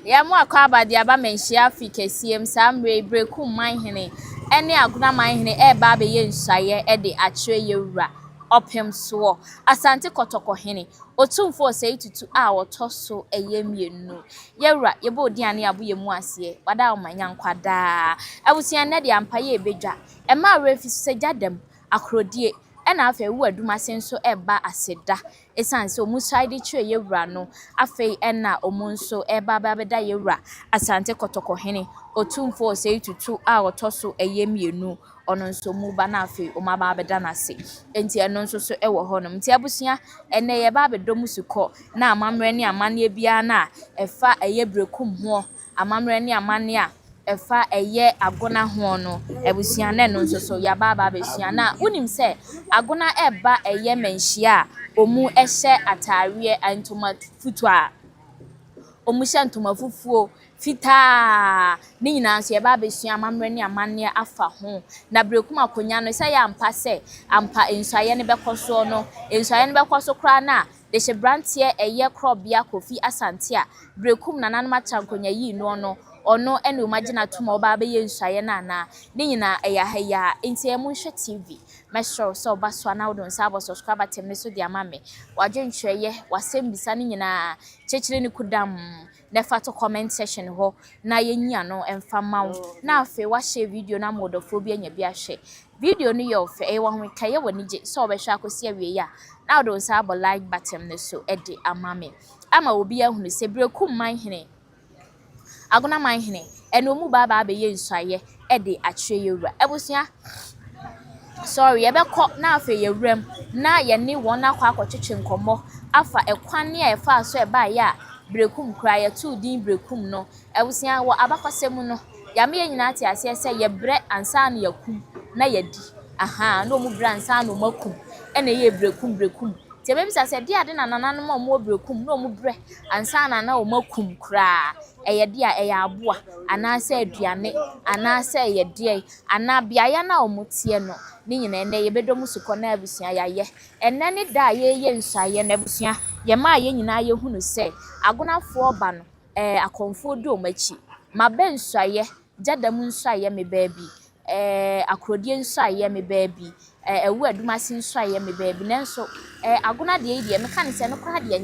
Ya mo akwa abade aba Manhyia Africa siem samre Berekum Manhyia ene Agonahene e ba be ye nsuaye e de akire yewura opem so asante kotokohene Otumfuo Osei Tutu a wotoso eye mienu yewura yebo odiane aboye mu ase wada omanyankwada abusia ne de ampaye ebedwa e ma refi segadam akrodie ena afa ewu aduma senso eba aseda esanse omuside chire yewura no afa ena omunso eba beda yewura asante kotokohene Otumfuo Osei Tutu a wotoso eye mienu ono nso mu ba na afa omaba beda nase enti eno nso so ewo ho no nti abusia ene ye ba bedom suko na amamre ne amane bia na efa eye Berekum ho amamre ne amane a efa eye agona ho no ebusia na no nso so ya ba besua na unim se agona eba eye Manhyia omu ehye atare antoma futu a omu hye antoma fufuo fita ni nyina so ye ba besua amamre ne amane afa ho na Berekum akonya no se ya ampa se ampa ensuaye ne bekoso no ensuaye ne bekoso kra na de hye brantie eye krobia kofi asante a Berekum nananum atankonya yi no ono ene umagina tuma oba be ye nsuaye na na ni nyina eya haya enti e munhwe TV mesho so oba so na wodon sa subscribe atem ne so dia mame wadwenhweye wasembisa ni nyina chechire ni kudam na fa to comment section ho na yenya no emfa mawo na afi wa share video na modofo bi anya bi ahwe video no ye ofe e wa ho kaye woni je so obehwe akosi awie ya na wodon sa abo like button ne so edi amame ama obi ahunu se Berekum Manhyia Agonahene eno mu baba be ye nsuaye e de akire yewura ebusia sorry yebekọ na afa yewuram na ye ne won akwa akọchichi nkomo afa ekwan ne efa so e ba ya Berekum kra ye tu din Berekum no ebusia wo abakwasem no ya me nyina ate ase se ye bre ansa na yakum na yadi aha na omu bre ansa na omakum ene ye Berekum ti be bisa se dia de na nananom omo Berekum na omu bre ansa na omakum kra eye dia eye aboa anase aduane anase eye dia ana biaya na omutie no ni nyina ene ye bedom suko na abusia yaye enne ne da ye nsuaye na abusia ye ma ye nyina ye hunu se agonafo ba no akonfo do machi mabe nsuaye jadam nsuaye me baabi akrodie nsuaye me baabi ewu adumasi nsuaye me baabi nanso agona de me kan se no kra de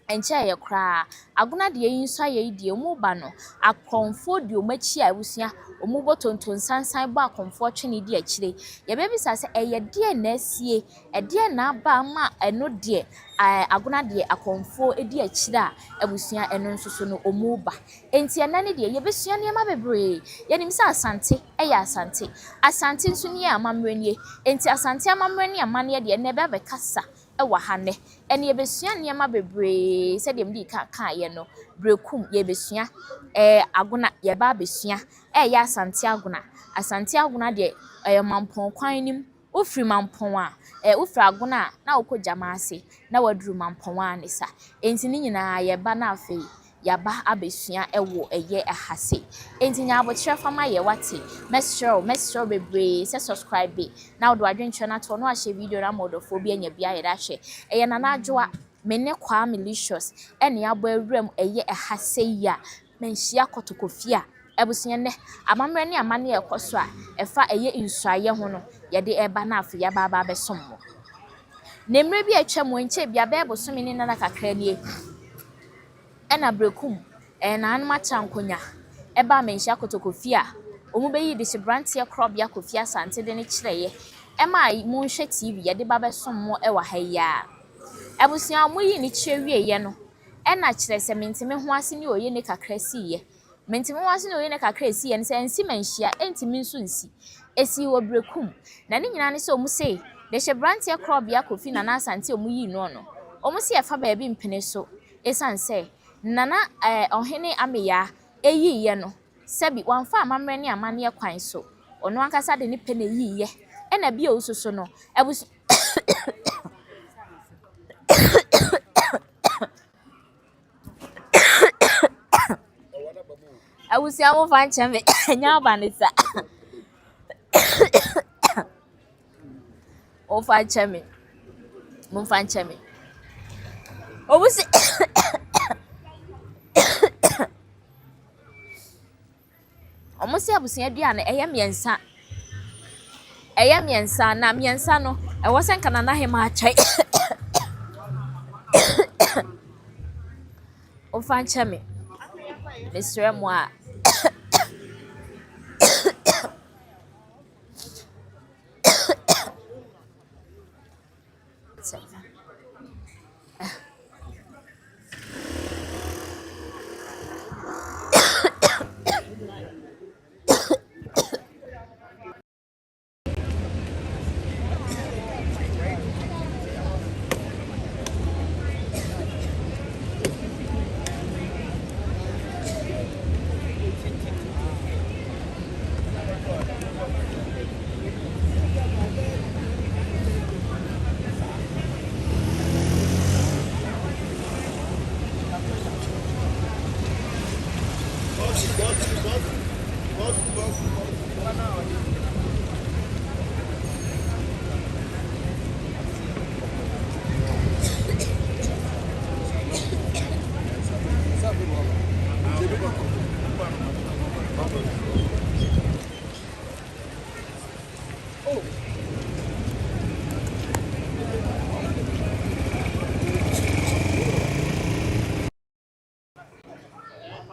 enche ye kra agona de nsuaye de mu ba no akonfo de omachi a abusia omu botonton sansan ba akonfo twene de akire ye be bisa se eye de na asie de na ba ma eno de agona de akonfo edi akire a abusia eno nso so no omu ba enti enane de ye besua ne ma bebre ye nim se asante eye asante nso ne amamre nie enti asante amamre ne amane de ne be kasa ewa hane ene ye besua ne ma bebre se de mdi ka ye no Berekum ye besua agona ye ba besua ya asante agona de mampon kwan nim ofri mampon a ofri agona na okoja maase na waduru mampon a ne sa enti ni nyina ye ba na afi ya ba abesua ewo eye ahase enti nya abokyere fama ye wate mesro bebre se subscribe be na odo adwenche na to no ahye video na modofo bi anya bia ye da hwe eye na adwoa mene kwa malicious ene abo awuram eye ahase ya Manhyia kotokofia ebusia ne amamre ne amane ekoso a efa eye nsuaye ho no ye de eba na afi ya baba besommo nemre bi atwam nche bia be bosomi ne na kakra nie ena Berekum na anuma chankonya eba Manhyia kotokofia omu beyi de hye krobia kofia sante de ne kireye ema mu nhwe TV ye de baba sommo ewa haya ebusia mu yi ne kire ye no ena kire se mentime ho ase ne oye ne kakra siye mentime ho ase ne oye ne kakra siye ne se ensi Manhyia entimi nso nsi esi wo Berekum na ne nyina ne se omu sei de hye brantie krobia kofi na na asante omu yi no omu se efa ba bi mpene so esanse nana ohene ameya eyiye no sebi wanfa amamre ne amane kwan so ono ankasa de ne pene yiye ena bia osuso no ebus awusia mo fan cheme nya banisa o fan cheme mo fan cheme owusi Omo se abusua aduane eye miensa. Eye miensa na miensa no e wo se nkana na hema achai. O fan cheme. Mr. Moi.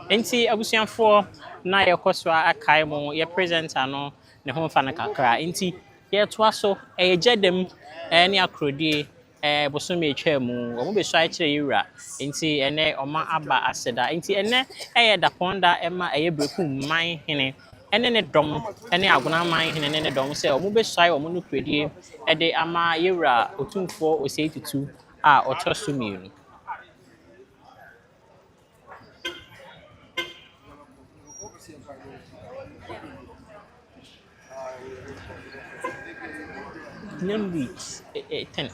Enti abusuafo na yekoswa akai mo ye presenter no ne ho fa na kakra enti ye toa so jedem ne akrodie bosome etwa mu omo be so a kire yura enti ene oma aba aseda enti ene da ponda ema Berekum Manhyia ene ne dom ene Agonahene ne dom se omo be so omo no krodie de ama yura Otumfuo Osei Tutu a otoso mienu. Name weeks 10.